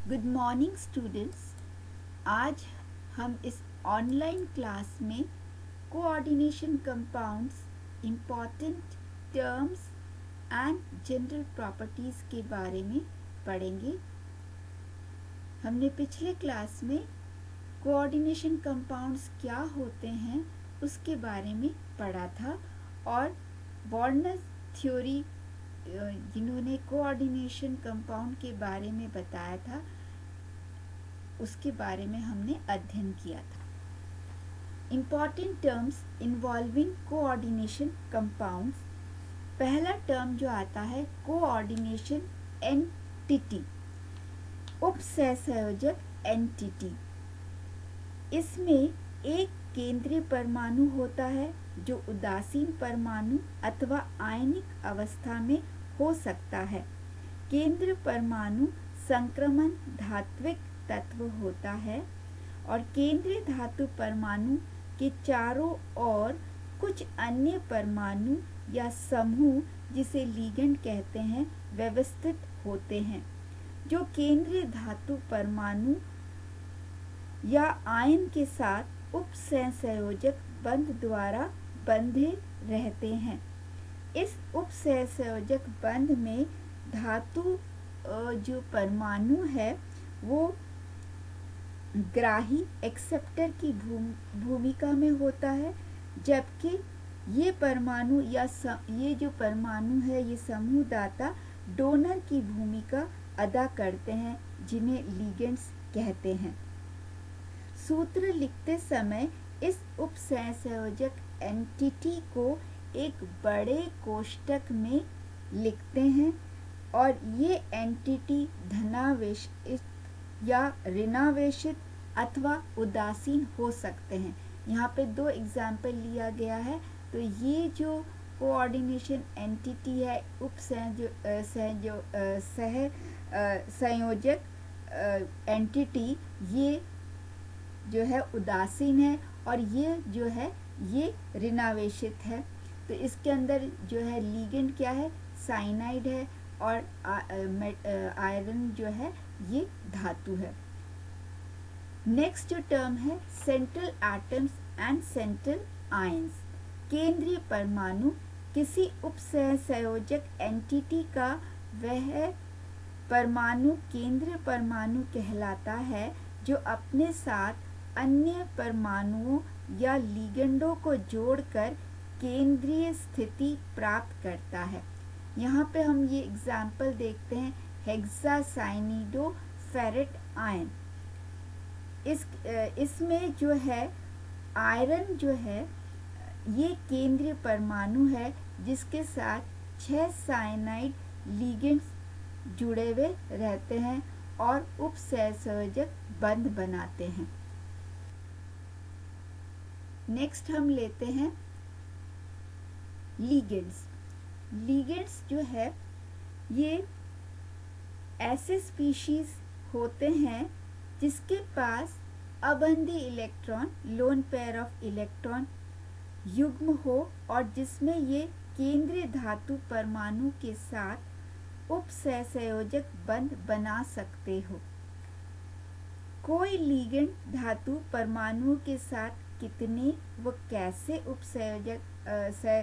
Good morning students. आज हम इस ऑनलाइन क्लास में coordination compounds, important terms and general properties के बारे में पढ़ेंगे। हमने पिछले क्लास में कोऑर्डिनेशन कंपाउंड्स क्या होते हैं उसके बारे में पढ़ा था और वार्नर थ्योरी जिन्होंने कोऑर्डिनेशन कंपाउंड के बारे में बताया था उसके बारे में हमने अध्ययन किया था। Important terms involving coordination compounds. पहला टर्म जो आता है कोऑर्डिनेशन एंटिटी, उपसहसंयोजक एंटिटी। इसमें एक केंद्रीय परमाणु होता है जो उदासीन परमाणु अथवा आयनिक अवस्था में हो सकता है। केंद्रीय परमाणु संक्रमण धात्विक तत्व होता है और केंद्रीय धातु परमाणु के चारों ओर कुछ अन्य परमाणु या समूह जिसे लिगेंड कहते हैं व्यवस्थित होते हैं, जो केंद्रीय धातु परमाणु या आयन के साथ उपसहसंयोजक बंध द्वारा बंधे रहते हैं। इस उपसहसंयोजक बंध में धातु जो परमाणु है वो ग्राही एक्सेप्टर की भूमिका में होता है, जबकि ये परमाणु या ये जो परमाणु है ये समूह दाता डोनर की भूमिका अदा करते हैं, जिन्हें लिगेंड्स कहते हैं। सूत्र लिखते समय इस उपसहसंयोजक एंटिटी को एक बड़े कोष्ठक में लिखते हैं और ये एंटिटी धनावेशित या ऋणावेशित अथवा उदासीन हो सकते हैं। यहाँ पे दो एग्जाम्पल लिया गया है। तो ये जो कोऑर्डिनेशन एंटिटी है संयोजक एंटिटी, ये जो है उदासीन है और ये जो है ये ऋणावेशित है। तो इसके अंदर जो है लिगेंड क्या है, साइनाइड है और आयरन जो है ये धातु है। नेक्स्ट जो टर्म है central atoms and central ions. केंद्रीय परमाणु किसी उपसहसंयोजक एंटिटी का वह परमाणु केंद्रीय परमाणु कहलाता है जो अपने साथ अन्य परमाणुओं या लिगेंडों को जोड़कर केंद्रीय स्थिति प्राप्त करता है। यहाँ पे हम ये एग्जाम्पल देखते हैं हेक्सासाइनिडो फेरेट आयन। इसमें जो है आयरन जो है ये केंद्रीय परमाणु है जिसके साथ 6 साइनाइड लिगेंड्स जुड़े हुए रहते हैं और उपसहसंयोजक बंध बनाते हैं। नेक्स्ट हम लेते हैं लिगेंड्स। लिगेंड्स जो है ये ऐसे स्पीशीज होते हैं जिसके पास अबंधी electron, lone pair of electron युग्म हो और जिसमें ये केंद्रीय धातु परमाणु के साथ उपसहसंयोजक बंध बना सकते हो। कोई लिगेंड धातु परमाणुओं के साथ कितने व कैसे उपसंयोजक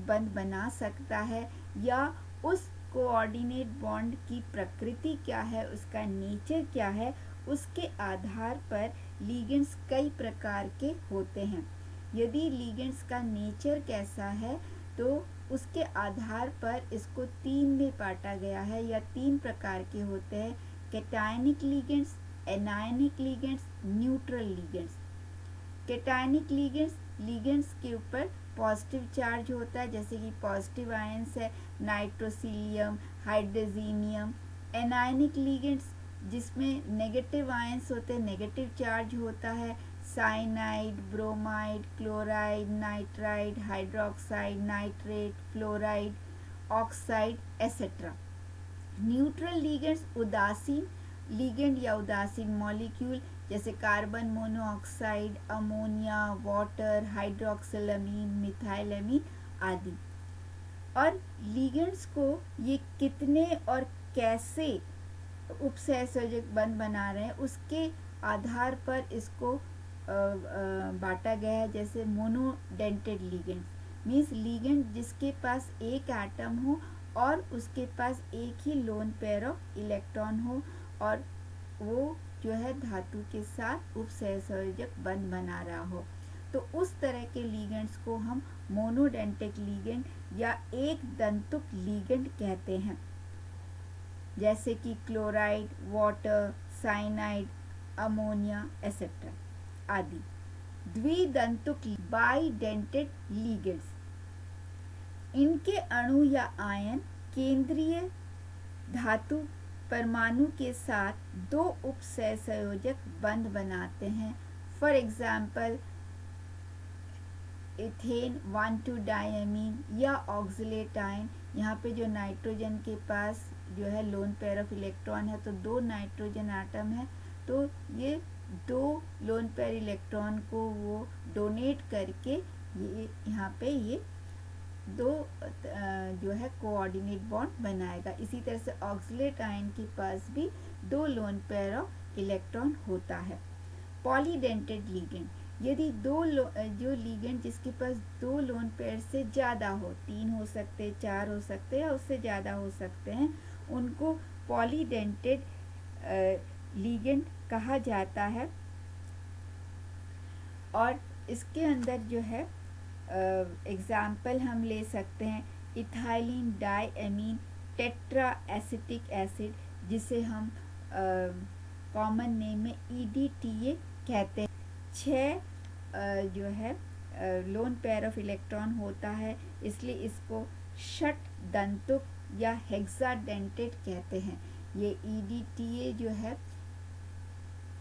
बंध बना सकता है या उस कोऑर्डिनेट बॉन्ड की प्रकृति क्या है, उसका नेचर क्या है, उसके आधार पर लिगेंड्स कई प्रकार के होते हैं। यदि लिगेंड्स का नेचर कैसा है तो उसके आधार पर इसको 3 में बांटा गया है या 3 प्रकार के होते हैं: cationic ligands, anionic ligands, neutral ligands. Cationic ligands के ऊपर पॉजिटिव चार्ज होता है, जैसे कि पॉजिटिव आयंस है नाइट्रोसिलियम, हाइड्रोजीनियम। एनायनिक लिगेंड्स जिसमें नेगेटिव आयंस होते हैं, नेगेटिव चार्ज होता है cyanide, bromide, chloride, nitride, hydroxide, nitrate, fluoride, oxide etcetera. Neutral ligands उदासीन लिगेंड या उदासीन मॉलिक्यूल जैसे कार्बन मोनोऑक्साइड, अमोनिया, वाटर, हाइड्रोक्सिलमीन, मिथाइलमीन आदि। और लिगेंड्स को ये कितने और कैसे उपसहसंयोजक बंध बना रहे हैं उसके आधार पर इसको बांटा गया है। जैसे मोनोडेंटेड लिगेंड्स मीन्स लिगेंड जिसके पास एक एटम हो और उसके पास एक ही लोन पेयर ऑफ इलेक्ट्रॉन हो और वो जो है धातु के साथ उपसहसंयोजक बंध बना रहा हो, तो उस तरह के लिगेंड्स को हम मोनोडेंटिक लिगेंड या एक दंतुक लिगेंड कहते हैं। जैसे कि chloride, water, cyanide, ammonia etcetera आदि। द्विदंतुक बाइडेंटेड लिगेंड्स, इनके अणु या आयन केंद्रीय धातु परमाणु के साथ दो उपसहसंयोजक बंध बनाते हैं। फॉर एग्जाम्पल इथेन 1,2-डायमीन या ऑक्सलेट आयन। यहाँ पे जो नाइट्रोजन के पास जो है लोन पेयर ऑफ इलेक्ट्रॉन है, तो दो नाइट्रोजन आटम है, तो ये दो लोन पेयर इलेक्ट्रॉन को वो डोनेट करके ये यहाँ पे ये दो जो है कोऑर्डिनेट बॉन्ड बनाएगा। इसी तरह से ऑक्सलेट आयन के पास भी दो लोन पेयर ऑफ इलेक्ट्रॉन होता है। पॉलीडेंटेड लिगेंड, यदि जो लिगेंड जिसके पास दो लोन पेयर से ज़्यादा हो, 3 हो सकते, 4 हो सकते या उससे ज़्यादा हो सकते हैं, उनको पॉलीडेंटेड लिगेंड कहा जाता है। और इसके अंदर जो है एग्जाम्पल हम ले सकते हैं ethylene diamine tetra acetic acid, जिसे हम कॉमन नेम में EDTA कहते हैं। 6 जो है लोन पेयर ऑफ इलेक्ट्रॉन होता है, इसलिए इसको षट दंतुक या हेक्साडेंटेड कहते हैं। ये EDTA जो है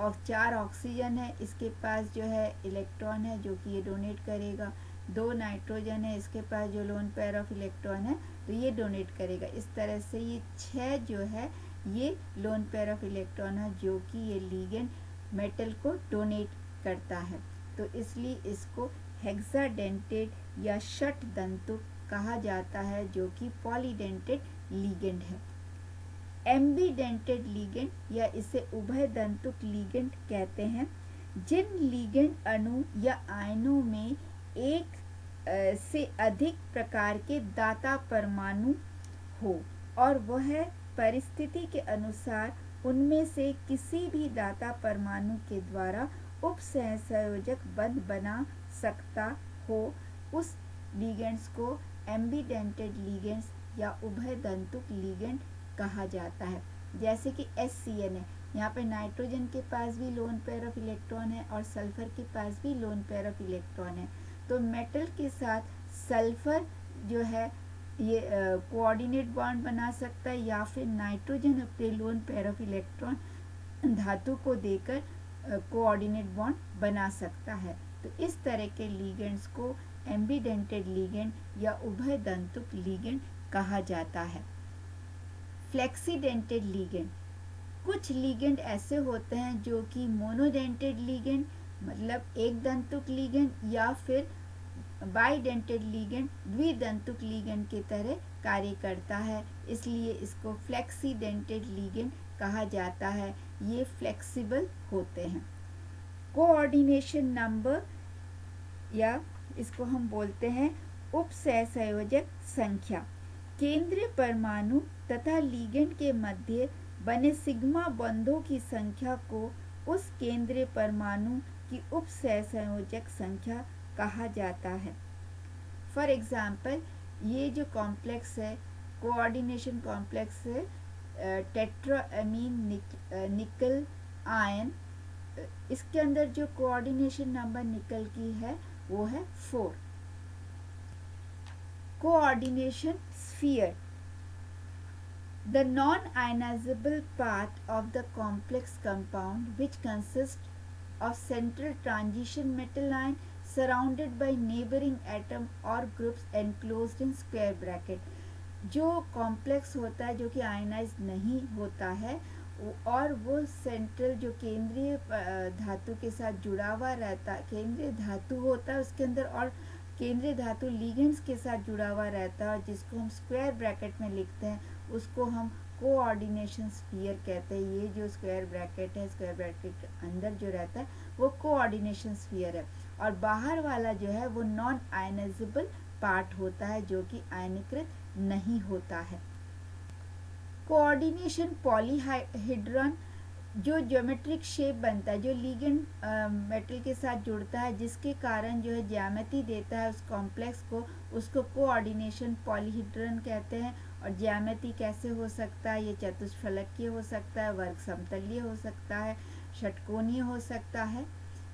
और 4 ऑक्सीजन है, इसके पास जो है इलेक्ट्रॉन है जो कि ये डोनेट करेगा। 2 नाइट्रोजन है, इसके पास जो लोन पेयर ऑफ इलेक्ट्रॉन है तो ये डोनेट करेगा। इस तरह से ये 6 जो है ये लोन पेयर ऑफ इलेक्ट्रॉन है जो कि ये लिगेंड मेटल को डोनेट करता है, तो इसलिए इसको हेक्साडेंटेड या षट दंतुक कहा जाता है, जो कि पॉलीडेंटेड लिगेंड है। एम्बीडेंटेड लिगेंड या इसे उभय दंतुक लिगेंड कहते हैं, जिन लिगेंड अणु या आयनों में एक से अधिक प्रकार के दाता परमाणु हो और वह परिस्थिति के अनुसार उनमें से किसी भी दाता परमाणु के द्वारा उपसहसंयोजक बंध बना सकता हो, उस लिगेंड्स को एम्बीडेंटेड लिगेंड्स या उभय दंतुक लिगेंड कहा जाता है। जैसे कि HCN है, यहाँ पे नाइट्रोजन के पास भी लोन पेयर ऑफ इलेक्ट्रॉन है और सल्फर के पास भी लोन पेयर ऑफ इलेक्ट्रॉन है, तो मेटल के साथ सल्फर जो है ये कोऑर्डिनेट बॉन्ड बना सकता है या फिर नाइट्रोजन अपने लोन पेयर ऑफ इलेक्ट्रॉन धातु को देकर कोऑर्डिनेट बॉन्ड बना सकता है। तो इस तरह के लिगेंड्स को एम्बीडेंटेड लिगेंड या उभय दंतुक लिगेंड कहा जाता है। फ्लेक्सीडेंटेड लिगेंड, कुछ लिगेंड ऐसे होते हैं जो कि मोनोडेंटेड लिगेंड मतलब एक दंतुक लिगेंड या फिर बाइडेंटेड लिगेंड द्विदंतुक लिगेंड की तरह कार्य करता है, इसलिए इसको फ्लेक्सीडेंटेड लिगेंड कहा जाता है। ये फ्लेक्सिबल होते हैं। कोऑर्डिनेशन नंबर या इसको हम बोलते हैं उपसहसंयोजक संख्या, केंद्रीय परमाणु तथा लिगेंड के मध्य बने सिग्मा बंधों की संख्या को उस केंद्रीय परमाणु की उपसहसंयोजक संख्या कहा जाता है। फॉर एग्जाम्पल ये जो कॉम्प्लेक्स है कोऑर्डिनेशन कॉम्प्लेक्स है टेट्राएमीन निकल आयन, इसके अंदर जो कोऑर्डिनेशन नंबर निकल की है वो है 4। Coordination sphere, the non-ionizable part of the complex compound which consists of central transition metal ion surrounded by neighboring atom or groups enclosed in square bracket। जो कॉम्प्लेक्स होता है जो कि आयनाइज नहीं होता है और वो सेंट्रल जो केंद्रीय धातु के साथ जुड़ा हुआ रहता है, केंद्रीय धातु होता है उसके अंदर और केंद्रीय धातु लिगेंड्स के साथ जुड़ा हुआ रहता है, जिसको हम स्क्वायर ब्रैकेट में लिखते हैं, उसको हम कोऑर्डिनेशन स्फीयर कहते हैं। ये जो स्क्वायर ब्रैकेट है, स्क्वायर ब्रैकेट के अंदर जो रहता है वो कोऑर्डिनेशन स्फीयर है, और बाहर वाला जो है वो नॉन आयनाइजेबल पार्ट होता है, जो कि आयनीकृत नहीं होता है। कोऑर्डिनेशन पॉलीहाइड्रॉन जो ज्योमेट्रिक शेप बनता है, जो लिगेंड मेटल के साथ जुड़ता है, जिसके कारण जो है ज्यामिति देता है उस कॉम्प्लेक्स को, उसको कोऑर्डिनेशन पॉलीहेड्रन कहते हैं। और ज्यामिति कैसे हो सकता है? ये चतुष्फलकीय हो सकता है, वर्ग समतलीय हो सकता है, षटकोणीय हो सकता है,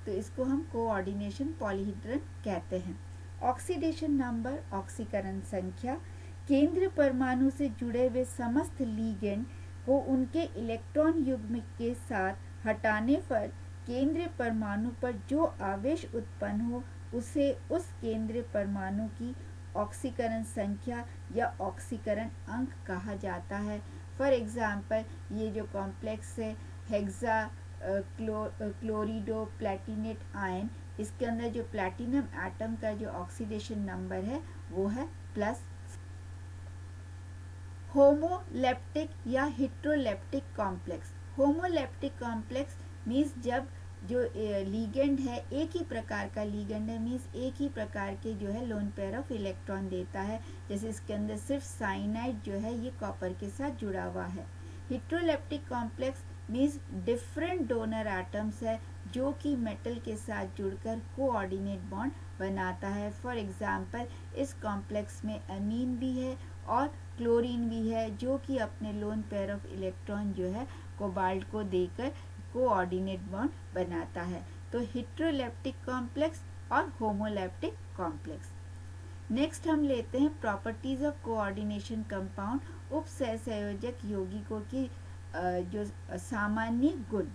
तो इसको हम कोऑर्डिनेशन पॉलीहेड्रन कहते हैं। ऑक्सीडेशन नंबर, ऑक्सीकरण संख्या, केंद्र परमाणु से जुड़े हुए समस्त लिगेंड को उनके इलेक्ट्रॉन युग्म के साथ हटाने पर केंद्रीय परमाणु पर जो आवेश उत्पन्न हो उसे उस केंद्रीय परमाणु की ऑक्सीकरण संख्या या ऑक्सीकरण अंक कहा जाता है। फॉर एग्जाम्पल, ये जो कॉम्प्लेक्स है हेक्सा क्लोरिडो प्लैटिनेट आयन, इसके अंदर जो प्लैटिनम एटम का जो ऑक्सीडेशन नंबर है वो है +। होमोलेप्टिक या heteroleptic complex. Homoleptic complex means जब जो लिगेंड है एक ही प्रकार का लिगेंड है, मीन्स एक ही प्रकार के जो है लोन पेयर ऑफ इलेक्ट्रॉन देता है। जैसे इसके अंदर सिर्फ साइनाइड जो है ये कॉपर के साथ जुड़ा हुआ है। Heteroleptic complex means different donor atoms है जो कि मेटल के साथ जुड़कर कोऑर्डिनेट बॉन्ड बनाता है। फॉर एग्जाम्पल, इस कॉम्प्लेक्स में अमीन भी है और क्लोरीन भी है, जो कि अपने लोन पेयर ऑफ इलेक्ट्रॉन जो है कोबाल्ट को देकर कोऑर्डिनेट बॉन्ड बनाता है। तो हेट्रोलेप्टिक कॉम्प्लेक्स और होमोलेप्टिक कॉम्प्लेक्स। नेक्स्ट हम लेते हैं प्रॉपर्टीज ऑफ कोऑर्डिनेशन कंपाउंड, उपसहसंयोजक यौगिकों की जो सामान्य गुण।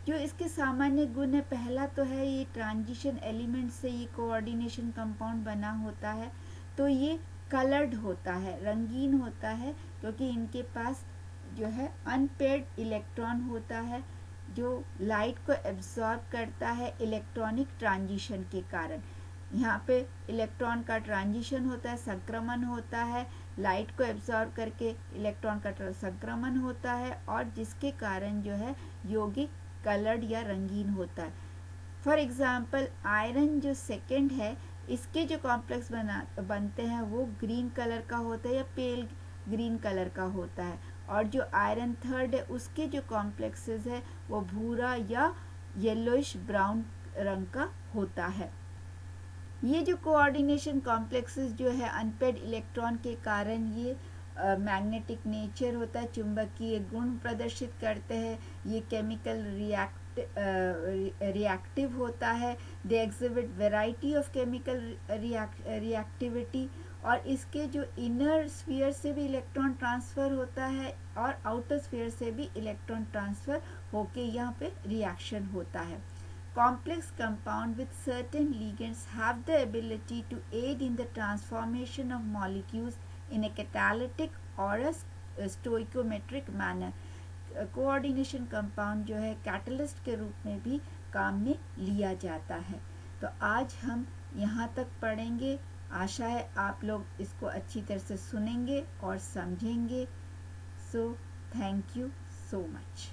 जो इसके सामान्य गुण है, पहला तो है ये ट्रांजिशन एलिमेंट से ये कोऑर्डिनेशन कंपाउंड बना होता है। तो ये कलर्ड होता है, रंगीन होता है, क्योंकि इनके पास जो है अनपेयर्ड इलेक्ट्रॉन होता है जो लाइट को एब्जॉर्ब करता है इलेक्ट्रॉनिक ट्रांजिशन के कारण। यहाँ पे इलेक्ट्रॉन का ट्रांजिशन होता है, संक्रमण होता है, लाइट को एब्जॉर्ब करके इलेक्ट्रॉन का संक्रमण होता है, और जिसके कारण जो है यौगिक कलर्ड या रंगीन होता है। फॉर एग्जाम्पल, आयरन जो सेकेंड है, इसके जो कॉम्प्लेक्स बनते हैं वो ग्रीन कलर का होता है या पेल ग्रीन कलर का होता है, और जो आयरन थर्ड है उसके जो कॉम्प्लेक्सेस है वो भूरा या येलोइश ब्राउन रंग का होता है। ये जो कोऑर्डिनेशन कॉम्प्लेक्सेस जो है अनपेयर्ड इलेक्ट्रॉन के कारण ये मैग्नेटिक नेचर होता है, चुंबकीय गुण प्रदर्शित करते हैं, ये केमिकल रिएक्टिव होता है, they exhibit variety of chemical reactivity, और इसके जो इनर स्फीयर से भी इलेक्ट्रॉन ट्रांसफ़र होता है और आउटर स्फीयर से भी इलेक्ट्रॉन ट्रांसफ़र होके यहाँ पे रिएक्शन होता है। Complex compound with certain ligands have the ability to aid in the transformation of molecules in a catalytic or a stoichiometric manner. Coordination compound जो है कैटलिस्ट के रूप में भी काम में लिया जाता है। तो आज हम यहाँ तक पढ़ेंगे। आशा है आप लोग इसको अच्छी तरह से सुनेंगे और समझेंगे। So thank you so much.